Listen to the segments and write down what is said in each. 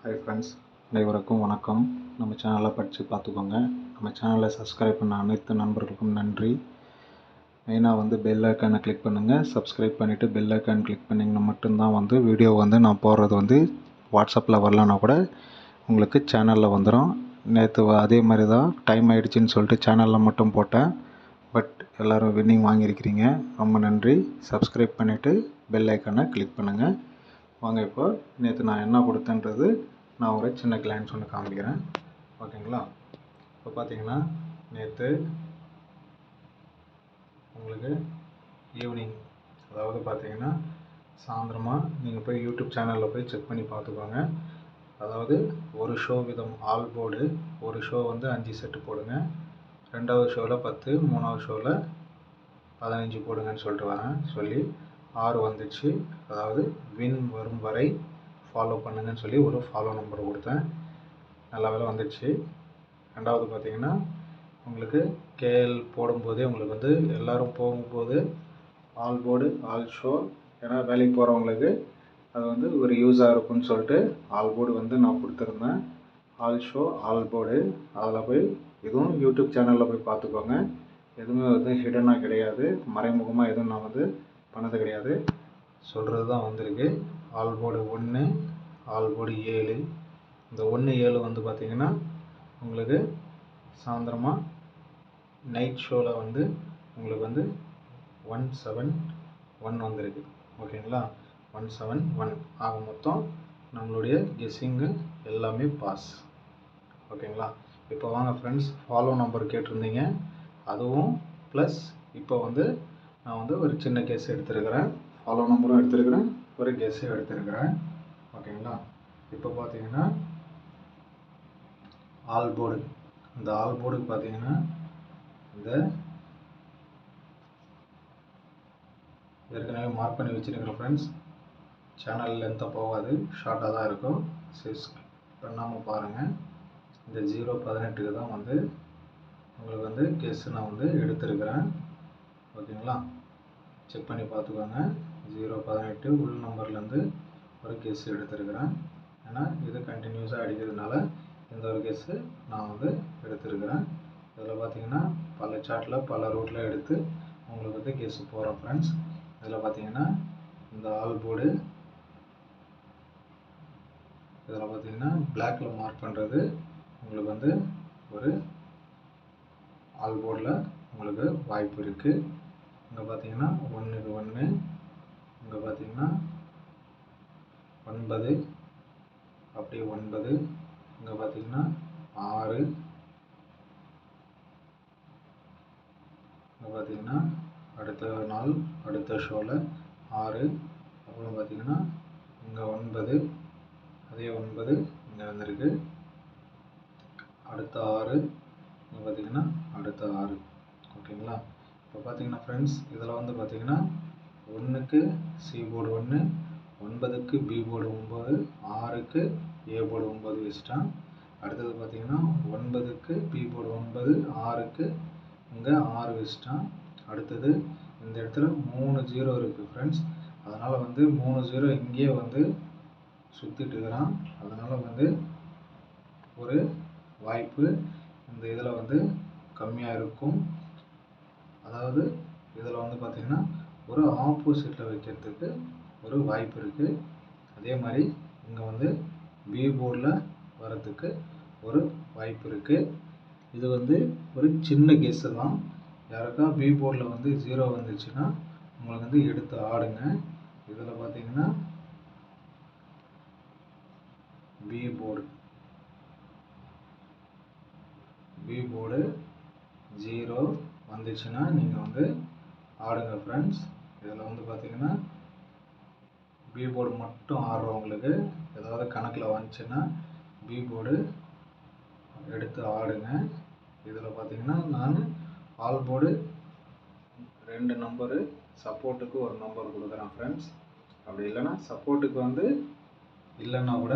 Hi friends, அனைவருக்கும் வணக்கம். நம்ம சேனலை படித்து பார்த்துக்கோங்க. நம்ம சேனலை சப்ஸ்கிரைப் பண்ண அனைத்து நண்பர்களுக்கும் நன்றி. மெயினாக பெல் ஐக்கானை கிளிக் பண்ணுங்கள். சப்ஸ்கிரைப் பண்ணிவிட்டு பெல் ஐக்கான் கிளிக் பண்ணிங்கன்னா மட்டும்தான் வீடியோ நான் போடுறது வாட்ஸ்அப்பில் வரலன்னா கூட உங்களுக்கு சேனலில் வந்துடும். நேற்று அதே மாதிரி தான் டைம் ஆகிடுச்சின்னு சொல்லிட்டு சேனலில் மட்டும் போட்டேன். பட் எல்லோரும் வின்னிங் வாங்கியிருக்கிறீங்க, ரொம்ப நன்றி. சப்ஸ்கிரைப் பண்ணிவிட்டு பெல் ஐக்கானை கிளிக் பண்ணுங்கள். வாங்க, இப்போ நேற்று நான் என்ன கொடுத்தேன்றது நான் ஒரு சின்ன கிளான்ஸ் ஒன்று காமிக்கிறேன், ஓகேங்களா? இப்போ பார்த்தீங்கன்னா நேற்று உங்களுக்கு ஈவினிங், அதாவது பார்த்தீங்கன்னா சாயந்தரமாக நீங்கள் போய் யூடியூப் சேனலில் போய் செக் பண்ணி பார்த்துக்கோங்க. அதாவது ஒரு ஷோ விதம் ஆல் போர்டு, ஒரு ஷோ 5 செட்டு போடுங்க, ரெண்டாவது ஷோவில் 10, மூணாவது ஷோவில் 15 போடுங்கன்னு சொல்லிட்டு வரேன். சொல்லி 6 வந்துச்சு. அதாவது வின் வரும் வரை ஃபாலோ பண்ணுங்கன்னு சொல்லி ஒரு ஃபாலோ நம்பர் கொடுத்தேன். நல்ல வேலை வந்துடுச்சு. ரெண்டாவது பார்த்தீங்கன்னா உங்களுக்கு கேஎல் போடும்போதே உங்களுக்கு எல்லோரும் போகும்போது ஆல் போர்டு ஆல் ஷோ, ஏன்னா வேலைக்கு போகிறவங்களுக்கு அது ஒரு யூஸாக இருக்கும்னு சொல்லிட்டு ஆல் போர்டு நான் கொடுத்துருந்தேன். ஆல் ஷோ ஆல் போர்டு, அதில் போய் இதுவும் யூடியூப் சேனலில் போய் பார்த்துக்கோங்க. எதுவுமே ஹிடனாக கிடையாது, மறைமுகமாக எதுவும் நான் பண்ணது கிடையாது, சொல்கிறது தான் வந்திருக்கு. All board 1, all board 7. இந்த 1, 7 பார்த்திங்கன்னா உங்களுக்கு சாயந்தரமாக நைட் ஷோவில் உங்களுக்கு 171 வந்திருக்கு, ஓகேங்களா? 171 ஆக மொத்தம் நம்மளுடைய கெஸ்ஸிங்கு எல்லாமே பாஸ், ஓகேங்களா? இப்போ வாங்க ஃப்ரெண்ட்ஸ், ஃபாலோ நம்பர் கேட்டிருந்தீங்க, அதுவும் ப்ளஸ் இப்போ நான் ஒரு சின்ன கெஸ் எடுத்துருக்கிறேன். ஃபாலோ நம்பரும் எடுத்துருக்கிறேன், ஒரு கெஸ்ஸும் எடுத்துருக்கிறேன், ஓகேங்களா? இப்போ பார்த்தீங்கன்னா ஆல் போர்டு, இந்த ஆல் போர்டுக்கு பார்த்தீங்கன்னா இந்த ஏற்கனவே மார்க் பண்ணி வச்சுருக்கிறேன் ஃப்ரெண்ட்ஸ். சேனல் லென்த்தாக போகாது, ஷார்ட்டாக தான் இருக்கும், சிஸ் பண்ணாமல் பாருங்கள். இந்த 018க்கு தான் உங்களுக்கு கெஸ் நான் எடுத்துருக்கிறேன், ஓகேங்களா? செக் பண்ணி பார்த்துக்கோங்க. 018 உள் நம்பர்லேருந்து ஒரு கெஸ் எடுத்துருக்கிறேன். ஏன்னா இது கண்டினியூஸாக அடிக்கிறதுனால இந்த ஒரு கெஸ்ஸு நான் எடுத்துருக்கிறேன். இதில் பார்த்தீங்கன்னா பல சார்ட்டில் பல ரூட்டில் எடுத்து உங்களுக்கு கெஸ்ஸு போகிறேன் ஃப்ரெண்ட்ஸ். இதில் பார்த்தீங்கன்னா இந்த ஆல் போர்டு, இதில் பார்த்தீங்கன்னா பிளாக்கில் மார்க் பண்ணுறது உங்களுக்கு ஒரு ஆல் போர்டில் உங்களுக்கு வாய்ப்பு இருக்குது. இங்கே பார்த்தீங்கன்னா 1க்கு 1, இங்கே பார்த்தீங்கன்னா 9, அப்படியே 9, இங்கே பார்த்தீங்கன்னா 6, இங்கே பார்த்தீங்கன்னா அடுத்த நாள் அடுத்த ஷோவில் 6, அப்புறம் பார்த்தீங்கன்னா இங்கே 9, அதே 9 இங்கே வந்திருக்கு, அடுத்த 6, இங்கே பார்த்தீங்கன்னா அடுத்த 6, ஓகேங்களா? இப்போ பார்த்தீங்கன்னா ஃப்ரெண்ட்ஸ், இதில் பார்த்தீங்கன்னா 1க்கு சி போர்டு 1, 9க்கு பி போர்டு 9, 6க்கு ஏ போர்டு 9 வச்சுட்டான். அடுத்தது பார்த்தீங்கன்னா 9க்கு பி போர்டு 9, 6க்கு இங்கே 6 வச்சுட்டான். அடுத்தது இந்த இடத்துல 3 0 இருக்குது ஃப்ரெண்ட்ஸ். அதனால் 3 0 இங்கேயே சுற்றிட்டு இருக்கிறான். அதனால் ஒரு வாய்ப்பு இந்த இதில் கம்மியாக இருக்கும். அதாவது இதில் பார்த்திங்கன்னா ஒரு ஆப்போசிட்டில் வைக்கிறதுக்கு ஒரு வாய்ப்பு இருக்குது. அதே மாதிரி இங்கே பி போர்டில் வரத்துக்கு ஒரு வாய்ப்பு இருக்குது. இது ஒரு சின்ன கெஸ்ஸு தான். யாருக்கா பி போர்டில் 0 வந்துச்சுன்னா உங்களுக்கு எடுத்து ஆடுங்க. இதில் பார்த்தீங்கன்னா பி போர்டு 0 வந்துச்சுன்னா நீங்கள் ஆடுங்க ஃப்ரெண்ட்ஸ். இதில் பார்த்தீங்கன்னா பி போர்டு மட்டும் ஆடுறவங்களுக்கு ஏதாவது கணக்கில் வந்துச்சுன்னா பி போர்டு எடுத்து ஆடுங்க. இதில் பார்த்தீங்கன்னா நான் ஆல் போர்டு 2 நம்பரு, சப்போர்ட்டுக்கு ஒரு நம்பர் கொடுக்குறேன் ஃப்ரெண்ட்ஸ். அப்படி இல்லைன்னா சப்போர்ட்டுக்கு இல்லைன்னா கூட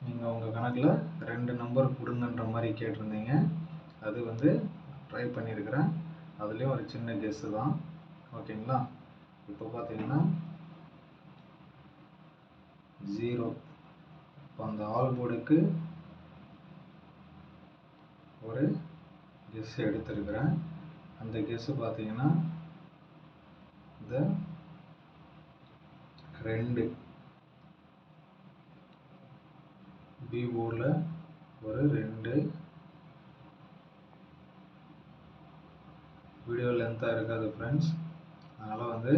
நீங்கள் உங்கள் கணக்கில் 2 நம்பர் கொடுங்கன்ற மாதிரி கேட்டிருந்தீங்க. அது ட்ரை பண்ணியிருக்கிறேன். அதுலேயும் ஒரு சின்ன கெஸ்ஸு தான், ஓகேங்களா? இப்போ பார்த்தீங்கன்னா 0 அந்த ஆல் போர்டுக்கு ஒரு கெஸ் எடுத்திருக்கிறேன். அந்த கெஸ் பார்த்தீங்கன்னா இந்த 2 பி போர்டில் ஒரு 2 வீடியோ லென்த்தாக இருக்காது ஃப்ரெண்ட்ஸ், அதனால் வந்து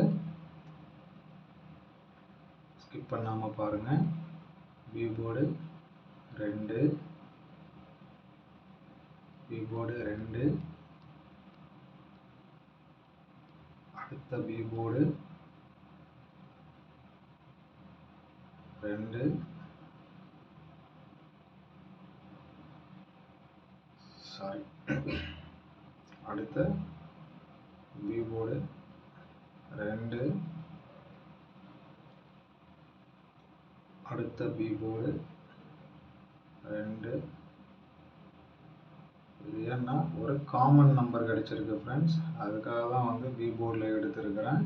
ஸ்கிப் பண்ணாமல் பாருங்கள். பி போர்டு 2, பி போர்டு 2, அடுத்த பி போர்டு 2, அடுத்த பி போர்டு 2, அடுத்த பி போர்டு 2. இது ஏன்னா ஒரு காமன் நம்பர் கிடைச்சிருக்கு ஃப்ரெண்ட்ஸ், அதுக்காக தான் வந்து பி போர்டில் எடுத்துருக்கிறேன்.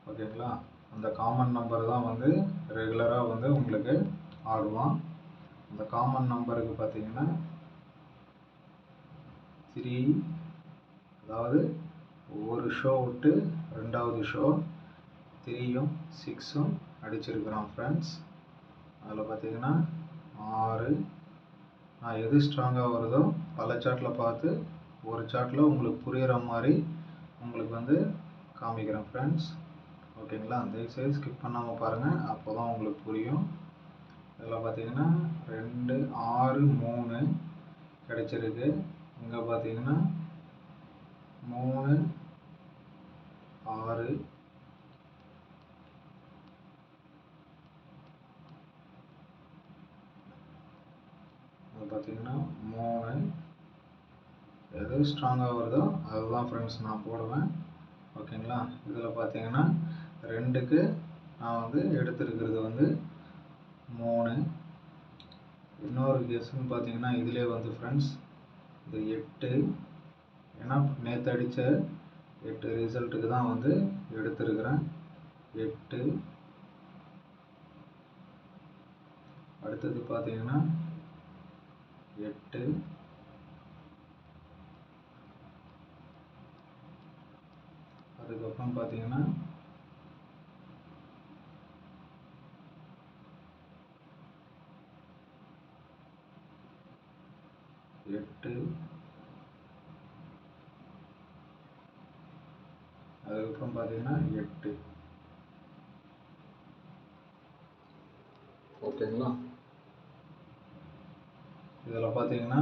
ஓகேங்களா, அந்த காமன் நம்பர் தான் வந்து ரெகுலராக வந்து உங்களுக்கு ஆடுவான். அந்த காமன் நம்பருக்கு பார்த்தீங்கன்னா 3, அதாவது ஒரு ஷோ விட்டு ரெண்டாவது ஷோ 3யும் 6ம் அடிச்சிருக்கிறோம் ஃப்ரெண்ட்ஸ். அதில் பார்த்தீங்கன்னா 6. நான் எது ஸ்ட்ராங்காக வருதோ பல சார்ட்டில் பார்த்து ஒரு சார்ட்டில் உங்களுக்கு புரிகிற மாதிரி உங்களுக்கு வந்து காமிக்கிறேன் ஃப்ரெண்ட்ஸ். ஓகேங்களா, தயவுசெய்து ஸ்கிப் பண்ணாமல் பாருங்கள், அப்போ தான் உங்களுக்கு புரியும். இதில் பார்த்தீங்கன்னா 2, 6, 3 கிடைச்சிருக்கு. இங்கே பார்த்தீங்கன்னா 3, 6, பார்த்தீங்கன்னா 3. எது ஸ்ட்ராங்காக வருதோ அதுதான் ஃப்ரெண்ட்ஸ் நான் போடுவேன். ஓகேங்களா, இதில் பார்த்தீங்கன்னா 2க்கு நான் வந்து எடுத்துருக்கிறது வந்து 3. இன்னொரு கெஸ்ன்னு பார்த்தீங்கன்னா இதிலே வந்து ஃப்ரெண்ட்ஸ் இந்த 8, ஏன்னா நேற்று அடித்த 8 ரிசல்ட்டுக்கு தான் வந்து எடுத்துருக்கிறேன். 8. அடுத்தது பார்த்தீங்கன்னா 8, அதுக்கப்புறம் பார்த்தீங்கன்னா 8, அதுக்கப்புறம் பார்த்தீங்கன்னா 8. ஓகேங்களா, இதில் பார்த்தீங்கன்னா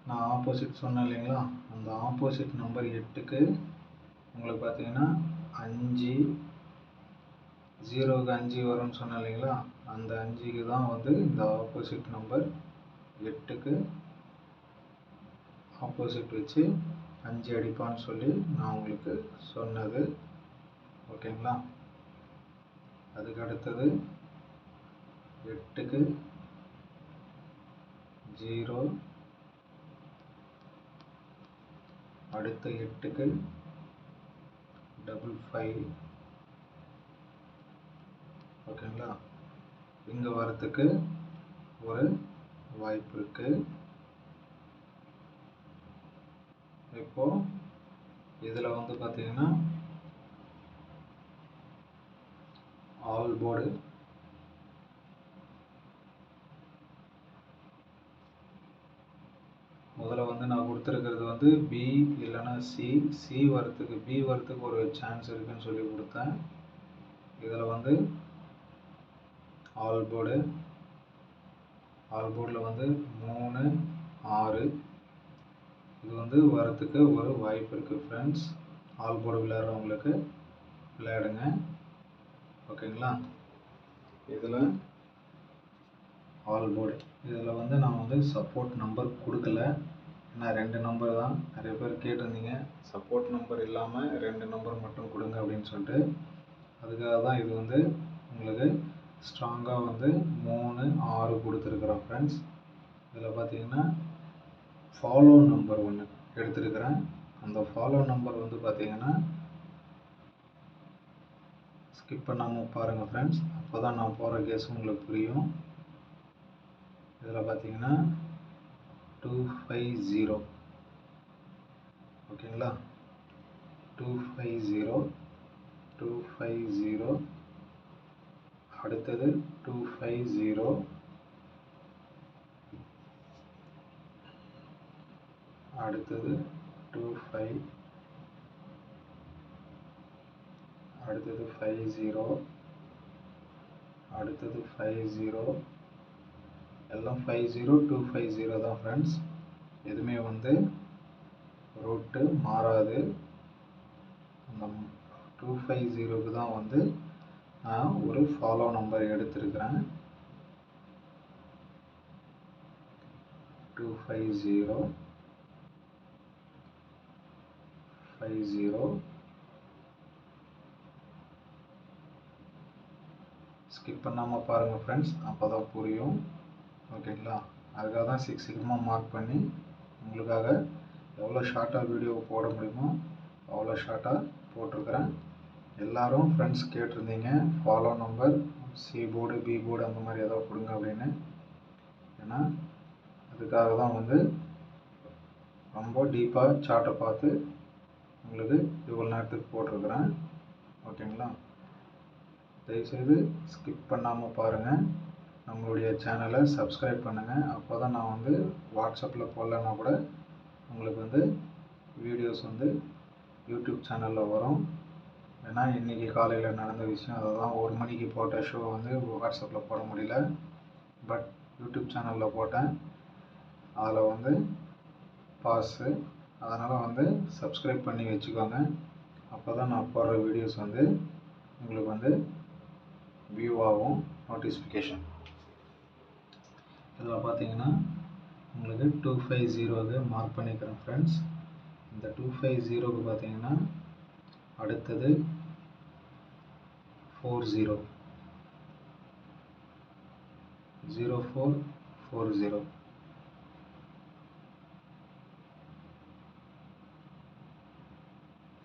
நான் ஆப்போசிட் சொன்னேன் இல்லைங்களா, அந்த ஆப்போசிட் நம்பர் 8க்கு உங்களுக்கு பார்த்தீங்கன்னா 5, 0க்கு 5 வரும்னு சொன்னேன் இல்லைங்களா, அந்த 5க்கு தான் வந்து இந்த ஆப்போசிட் நம்பர் 8க்கு ஆப்போசிட் வச்சு 5 அடிப்பான்னு சொல்லி நான் உங்களுக்கு சொன்னது. ஓகேங்களா, அதுக்கு அடுத்தது 8க்கு 0, அடுத்த 8க்கு 555. ஓகேங்களா, இங்கே வரத்துக்கு ஒரு வாய்ப்பு இருக்கு. இப்போ இதில் வந்து பார்த்தீங்கன்னா ஆல் போர்டு முதல்ல வந்து நான் கொடுத்துருக்கிறது வந்து பி இல்லைன்னா சி வரத்துக்கு பி வரத்துக்கு ஒரு சான்ஸ் இருக்குன்னு சொல்லி கொடுத்தேன். இதில் வந்து ஆல் போர்டில் வந்து 3, 6 இது வந்து வரத்துக்கு ஒரு வாய்ப்பு இருக்குது ஃப்ரெண்ட்ஸ். ஆல் போர்டு விளையாடுறவங்களுக்கு விளையாடுங்க. ஓகேங்களா, இதில் ஆல் போர்டு இதில் வந்து நான் வந்து சப்போர்ட் நம்பர் கொடுக்கல, ஏன்னா 2 நம்பர் தான். நிறைய பேர் கேட்டிருந்தீங்க சப்போர்ட் நம்பர் இல்லாமல் 2 நம்பர் மட்டும் கொடுங்க அப்படின்னு சொல்லிட்டு, அதுக்காக தான் இது வந்து உங்களுக்கு ஸ்ட்ராங்காக வந்து 3, 6 கொடுத்துருக்குறோம் ஃப்ரெண்ட்ஸ். இதில் பார்த்தீங்கன்னா ஃபாலோ நம்பர் 1 எடுத்துருக்கிறேன். அந்த ஃபாலோ நம்பர் வந்து பார்த்தீங்கன்னா ஸ்கிப் பண்ணாமல் பாருங்கள் ஃப்ரெண்ட்ஸ், அப்போ தான் நான் போகிற கேஸ் உங்களுக்கு புரியும். இதில் பார்த்தீங்கன்னா 250 ஓகேங்களா. 250 அடுத்தது 250 அடுத்தது 25 அடுத்தது 50 அடுத்தது 50 எல்லாம் 50 250 தான் ஃப்ரெண்ட்ஸ். எதுவுமே வந்து ரூட்டு மாறாது. அந்த 250க்கு தான் வந்து நான் ஒரு ஃபாலோ நம்பர் எடுத்திருக்கிறேன். 250 50 ஸ்கிப் பண்ணாமல் பாருங்கள் ஃப்ரெண்ட்ஸ், அப்போ தான் புரியும். ஓகேங்களா. அதுக்காக தான் சீக்கிரமாக மார்க் பண்ணி உங்களுக்காக எவ்வளோ ஷார்ட்டாக வீடியோ போட முடியுமோ அவ்வளோ ஷார்ட்டாக போட்டிருக்கிறேன். எல்லோரும் ஃப்ரெண்ட்ஸ் கேட்டிருந்தீங்க follow number C board B board அந்த மாதிரி ஏதாவது கொடுங்க அப்படின்னு. ஏன்னா அதுக்காக தான் வந்து ரொம்ப டீப்பாக சார்ட்டை பார்த்து உங்களுக்கு இவ்வளோ நேரத்துக்கு போட்டிருக்கிறேன். ஓகேங்களா. தயவுசெய்து ஸ்கிப் பண்ணாமல் பாருங்கள். நம்மளுடைய சேனலை சப்ஸ்கிரைப் பண்ணுங்கள். அப்போ தான் நான் வந்து வாட்ஸ்அப்பில் போடலன்னா கூட உங்களுக்கு வந்து வீடியோஸ் வந்து யூடியூப் சேனலில் வரும். ஏன்னா இன்றைக்கி காலையில் நடந்த விஷயம் அதுதான். 1 மணிக்கு போட்ட ஷோ வந்து வாட்ஸ்அப்பில் போட முடியல. பட் யூடியூப் சேனலில் போட்டேன். அதில் வந்து பாஸு. அதனால் வந்து சப்ஸ்கிரைப் பண்ணி வச்சுக்கோங்க. அப்போ தான் நான் போடுற வீடியோஸ் வந்து உங்களுக்கு வந்து வியூ ஆகும், நோட்டிஃபிகேஷன். இதில் பார்த்தீங்கன்னா உங்களுக்கு 250க்கு மார்க் பண்ணிக்கிறேன் ஃப்ரெண்ட்ஸ். இந்த 250க்கு பார்த்தீங்கன்னா அடுத்தது 40 0440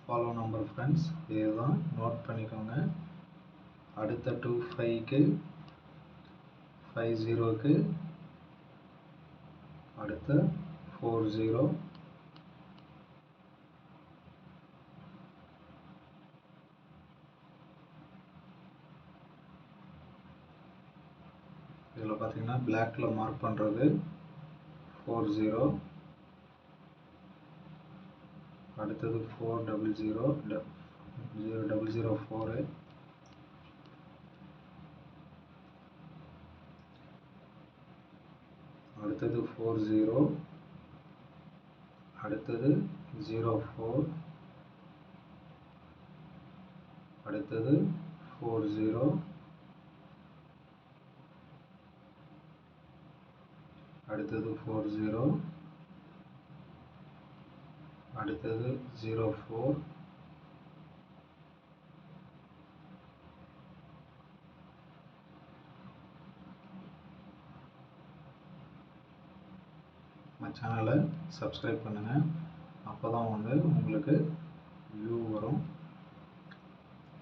ஃபாலோ நம்பர் ஃப்ரெண்ட்ஸ். இதுதான் நோட் பண்ணிக்கோங்க. அடுத்த 25க்கு 50க்கு அடுத்த 40 இதில் பார்த்தீங்கன்னா பிளாக்ல மார்க் பண்ணுறது 40 அடுத்தது 400 004 அடுத்தது 40 அடுத்தது 04 அடுத்தது 40 அடுத்தது 40 அடுத்தது 04 நம்ம சேனலை சப்ஸ்கிரைப் பண்ணுங்கள். அப்போ தான் வந்து உங்களுக்கு வியூ வரும்.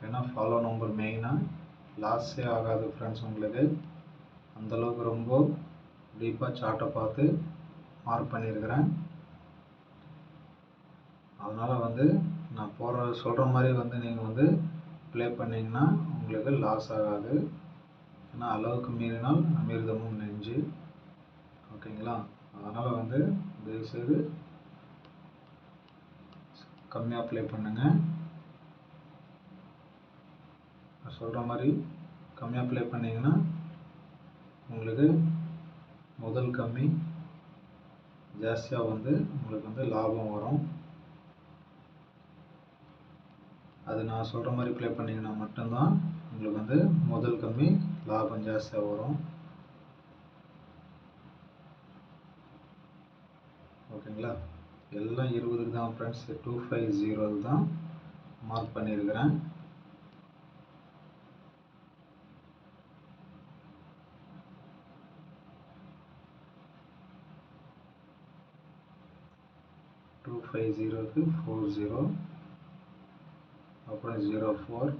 ஏன்னா ஃபாலோ நம்பர் மெயினாக லாஸே ஆகாது ஃப்ரெண்ட்ஸ். உங்களுக்கு அந்தளவுக்கு ரொம்ப டீப்பாக சார்ட்டை பார்த்து மார்க் பண்ணியிருக்கிறேன். அதனால் வந்து நான் சொல்கிற மாதிரி வந்து நீங்கள் வந்து ப்ளே பண்ணிங்கன்னா உங்களுக்கு லாஸ் ஆகாது. ஏன்னா அளவுக்கு மீறினால் அமிர்தமும் நெஞ்சு. ஓகேங்களா. அதனால் வந்து தயவுசெய்து கம்மியாக ப்ளே பண்ணுங்கள். நான் சொல்கிற மாதிரி கம்மியாக ப்ளே பண்ணிங்கன்னா உங்களுக்கு முதல் கம்மி ஜாஸ்தியாக வந்து உங்களுக்கு வந்து லாபம் வரும். அது நான் சொல்கிற மாதிரி ப்ளே பண்ணிங்கன்னா மட்டும்தான் உங்களுக்கு வந்து முதல் கம்மி லாபம் ஜாஸ்தியாக வரும். ஓகேங்களா. எல்லாம் 20க்கு தான் ஃப்ரெண்ட்ஸ். 250 தான் மார்க் பண்ணியிருக்கிறேன். டூ 50க்கு 40 அப்புறம் 04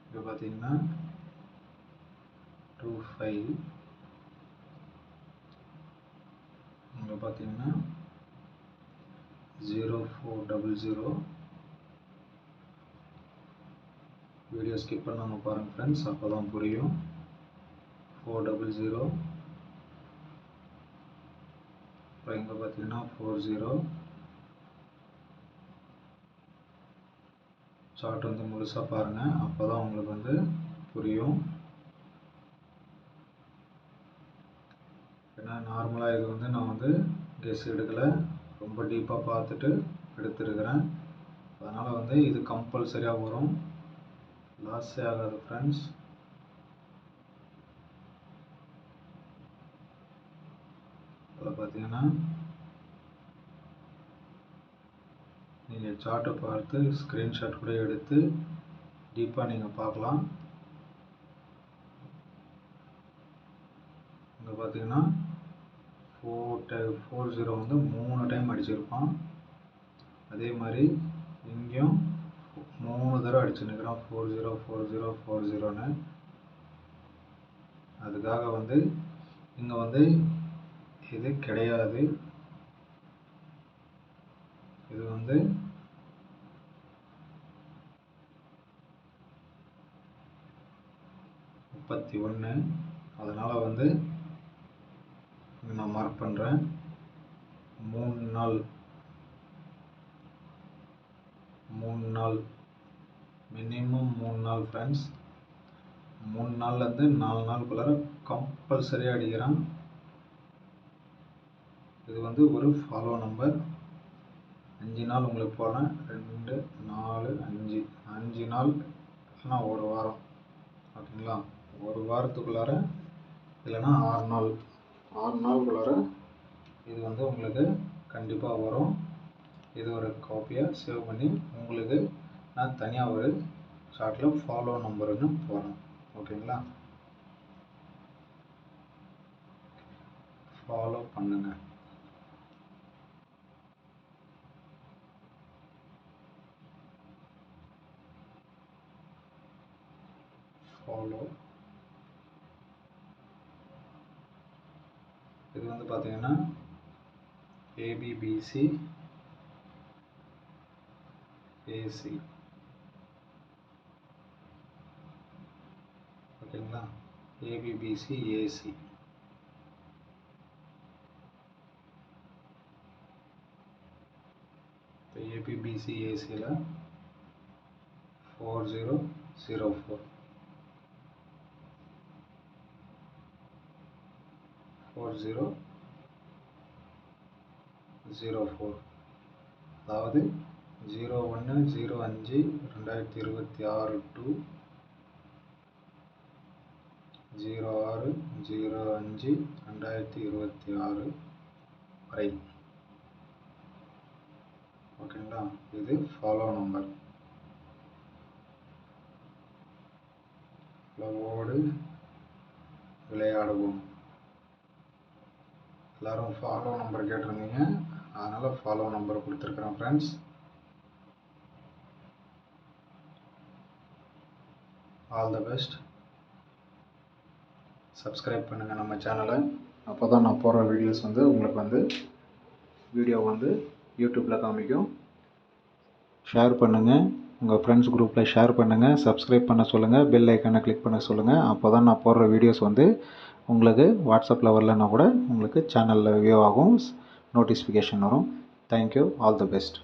இப்போ பார்த்தீங்கன்னா 25 இங்கே பார்த்தீங்கன்னா 0400. வீடியோ ஸ்கிப் பண்ணாமல் பாருங்கள் ஃப்ரெண்ட்ஸ், அப்போ தான் புரியும். 400. அப்புறம் இங்கே பார்த்தீங்கன்னா 40. சார்ட் வந்து முழுசாக பாருங்கள், அப்போ தான் உங்களுக்கு வந்து புரியும். ஏன்னா நார்மலாக இது வந்து நான் வந்து கெஸ் எடுக்கலை, ரொம்ப டீப்பாக பார்த்துட்டு எடுத்துருக்கிறேன். அதனால் வந்து இது கம்பல்சரியாக வரும், லாஸே ஆகாது ஃப்ரெண்ட்ஸ். அதில் பார்த்தீங்கன்னா நீங்கள் சார்ட்டை பார்த்து ஸ்க்ரீன்ஷாட் கூட எடுத்து டீப்பாக நீங்கள் பார்க்கலாம். இங்கே பார்த்தீங்கன்னா 40 வந்து 3 டைம் அடிச்சிருப்பான். அதே மாதிரி இங்கேயும் 3 தடவை அடிச்சுன்னுக்கிறான் 40 40 40ன்னு. அதுக்காக வந்து இங்கே வந்து இது கிடையாது. இது வந்து 31. அதனால் வந்து நான் மார்க் பண்ணுறேன். 3 நாள் மினிமம் 3 நாள் ஃப்ரெண்ட்ஸ். 3 நாள்லேருந்து 4 நாளுக்குள்ளார கம்பல்சரியாக அடிக்கிறான். இது வந்து ஒரு ஃபாலோ நம்பர். 5 நாள் உங்களுக்கு போடுறேன், 2 4 5 நாள் இல்லைனா ஒரு வாரம், ஓகேங்களா? ஒரு வாரத்துக்குள்ளார இல்லைனா 6 நாளுக்குள்ளார இது வந்து உங்களுக்கு கண்டிப்பாக வரும். இது ஒரு காப்பியாக சேவ் பண்ணி உங்களுக்கு நான் தனியாக ஒரு சார்ட்டில் ஃபாலோ நம்பர்னு போடுறேன், ஓகேங்களா? ஃபாலோ பண்ணுங்க. ஃபாலோ. இது வந்து பார்த்தீங்கன்னா ABBC AC, ஓகேங்களா? ABBC AC. இப்போ ABBC ACயில் 4004 4004, அதாவது 01/05/2026 to 06/05/2026 வரை, ஓகேங்களா? இது ஃபாலோ நம்பர். ஓடு விளையாடுவோம். எல்லோரும் ஃபாலோ நம்பர் கேட்டிருந்தீங்க, அதனால் ஃபாலோ நம்பர் கொடுத்துருக்குறேன் friends. All the best. Subscribe பண்ணுங்கள் நம்ம சேனலை, அப்போ தான் நான் போடுற வீடியோஸ் வந்து உங்களுக்கு வந்து வீடியோ வந்து யூடியூப்பில் காமிக்கும். ஷேர் பண்ணுங்கள், உங்கள் ஃப்ரெண்ட்ஸ் குரூப்பில் ஷேர் பண்ணுங்கள், சப்ஸ்கிரைப் பண்ண சொல்லுங்கள், பெல் ஐக்கானை கிளிக் பண்ண சொல்லுங்கள். அப்போ தான் நான் போடுற வீடியோஸ் வந்து உங்களுக்கு வாட்ஸ்அப்பில் வரலன்னா கூட உங்களுக்கு சேனலில் வியூ ஆகும், நோட்டிஃபிகேஷன் வரும். தேங்க்யூ. All the best.